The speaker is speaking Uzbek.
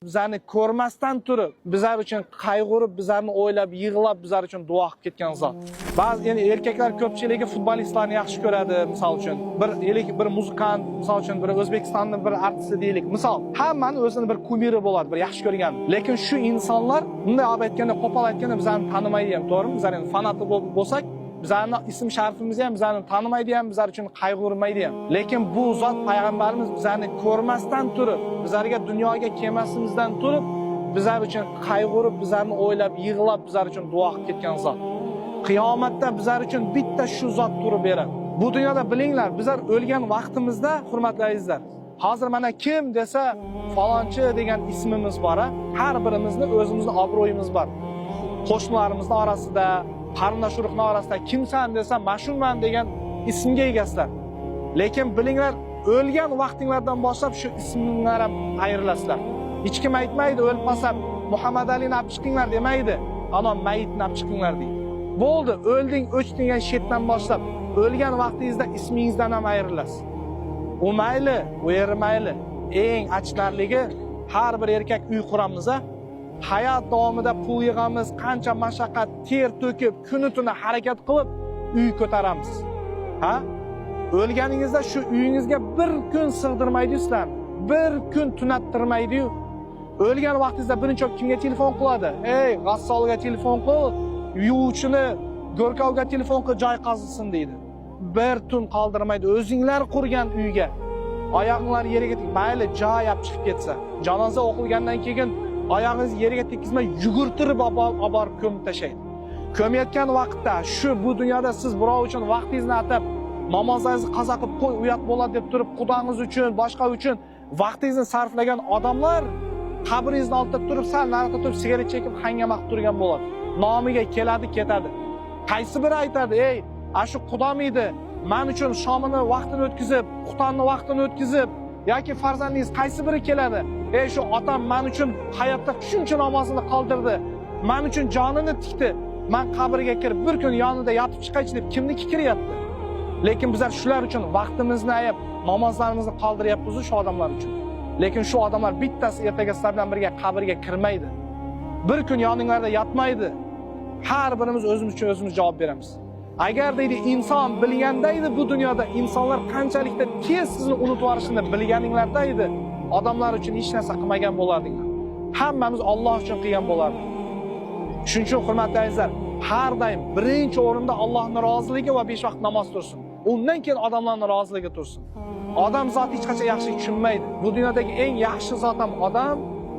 Bizlarni ko'rmasdan turib, bizlar uchun qayg'urib, bizlarni o'ylab, yig'lab, bizlar uchun duo qilib ketgan zot. Ba'zi erkaklar ko'pchiligi futbolistlarni yaxshi ko'radi, misol uchun. Bir muzikant, misol uchun bir O'zbekistonning bir artisti deylik. Misol, hammani o'zini bir kumiri bo'ladi, bir yaxshi ko'rgan. Lekin shu insonlar bunday olib aytganda, qo'pol aytganda bizlarni tanimaydi ham, to'g'rimi? Bizlar endi fanati bo'lsak, bizlarni ism sharifimizni ham bizlarni tanimaydi ham, bizlar uchun qayg'urmaydi ham. Lekin bu zot payg'ambarimiz bizlarni ko'rmasdan turib, bizlarga dunyoga kelmasimizdan turib, bizlar uchun qayg'urib, bizlarni o'ylab, yig'lab, bizlar uchun duo qilib ketgan zot. Qiyomatda bizlar uchun bitta shu zot turib beradi. Bu dunyoda bilinglar, bizlar o'lgan vaqtimizda, hurmatli azizlar, hozir mana kim desa, falonchi degan ismimiz bor, har birimizni o'zimizning obro'yimiz bor. Qo'shnilarimizning orasida, qarindosh urug'ning orasida kimsan desa, mashhurman degan ismga egasizlar. Lekin bilinglar, o'lgan vaqtinglardan boshlab shu isminglar ham ayrilasizlar. Hech kim aytmaydi, o'lib qolsam Muhammad Alini olib chiqinglar demaydi. Ana mayitni olib chiqinglar deydi. Bo'ldi, o'lding, o'chding degan shetdan boshlab o'lgan vaqtingizda ismingizdan ham ayrilasiz. U mayli, u eri mayli. Eng achinarligi, har bir erkak uy quramiz, hayot davomida pul yig'amiz, qancha mashaqqat, ter to'kib, kuni-tuni harakat qilib uy ko'taramiz. Ha? O'lganingizda shu uyingizga bir kun sig'dirmaydi sizlarni. Bir kun tunattirmaydi-yu. O'lgan vaqtingizda birinchi kimga telefon qiladi? Ey, g'assolga telefon qil, yuvuvchini, go'rkovga telefon qil, joy qazilsin deydi. Bir tun qoldirmaydi. O'zinglar qurgan uyga oyoqinglar yeriga tegib, mayli joy olib chiqib ketsa, janoza o'qilgandan keyin oyog'ingizni yeriga tekkizmay yugurtirib olib ko'mib tashlaydi. Ko'mayotgan vaqtda shu bu dunyoda siz birov uchun vaqtingizni atab, namozingizni qazo qilib qo'y, uyat bo'ladi deb turib, Xudoingiz uchun, boshqa uchun vaqtingizni sarflagan odamlar qabringizni oldida turib, sal narida turib sigaret chekib hangamoq turgan bo'ladi. Nomiga keladi, ketadi. Qaysi biri aytadi, "Ey, shu Xudomiydi, men uchun shomini vaqtini o'tkazib, Xutonni vaqtini o'tkazib, yoki farzandingiz qaysi biri keladi? Ey, shu otam men uchun hayotda shuncha namozini qoldirdi, men uchun jonini tikdi. Men qabrga kirib bir kun yonida yotib chiqaychi deb kimniki kiryapti?" Lekin bizlar shular uchun vaqtimizni ayab, namozlarimizni qoldiryapmiz shu odamlar uchun. Lekin shu odamlar bittasi ertaga sizlar bilan birga qabrga kirmaydi. Bir kun yoninglarda yotmaydi. Har birimiz o'zimiz uchun o'zimiz javob beramiz. Agar deydi inson bilgandaydi bu dunyoda insonlar qanchalikda tez sizni unutib yuborishini bilganinglarda edi, odamlar uchun hech narsa qilmagan bo'lardinglar. Hammamiz Alloh uchun qilgan bo'lardik. Shuning uchun hurmatli azizlar, har doim birinchi o'rinda Allohning roziligi va 5 vaqt namoz tursin. Undan keyin odamlarning roziligi tursin. Odam zot hech qachon yaxshi tushunmaydi. Bu dunyodagi eng yaxshi zot ham odam,